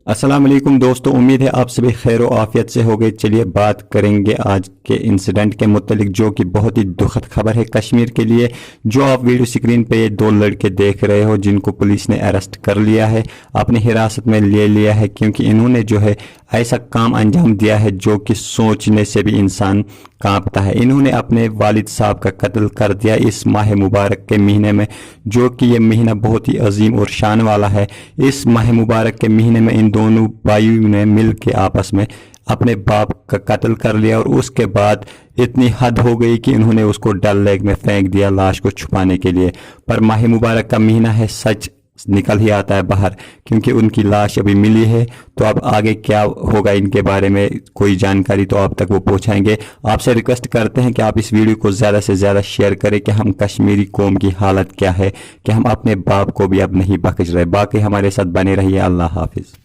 अस्सलाम वालेकुम दोस्तों, उम्मीद है आप सभी खैर व आफियत से हो गए। चलिए बात करेंगे आज के इंसिडेंट के मुतालिक, जो कि बहुत ही दुखद खबर है कश्मीर के लिए। जो आप वीडियो स्क्रीन पे ये दो लड़के देख रहे हो, जिनको पुलिस ने अरेस्ट कर लिया है, अपनी हिरासत में ले लिया है, क्योंकि इन्होंने जो है ऐसा काम अंजाम दिया है जो कि सोचने से भी इंसान कांपता है। इन्होंने अपने वालिद साहब का कत्ल कर दिया इस माह मुबारक के महीने में, जो कि ये महीना बहुत ही अजीम और शान वाला है। इस माह मुबारक के महीने में इन दोनों भाइयों ने मिल के आपस में अपने बाप का कत्ल कर लिया, और उसके बाद इतनी हद हो गई कि इन्होंने उसको डल लेक में फेंक दिया लाश को छुपाने के लिए। पर माह मुबारक का महीना है, सच निकल ही आता है बाहर, क्योंकि उनकी लाश अभी मिली है। तो अब आगे क्या होगा इनके बारे में कोई जानकारी तो आप तक वो पहुंचाएंगे। आपसे रिक्वेस्ट करते हैं कि आप इस वीडियो को ज़्यादा से ज़्यादा शेयर करें कि हम कश्मीरी कौम की हालत क्या है, कि हम अपने बाप को भी अब नहीं बख्श रहे। बाकी हमारे साथ बने रहिए। अल्लाह हाफिज़।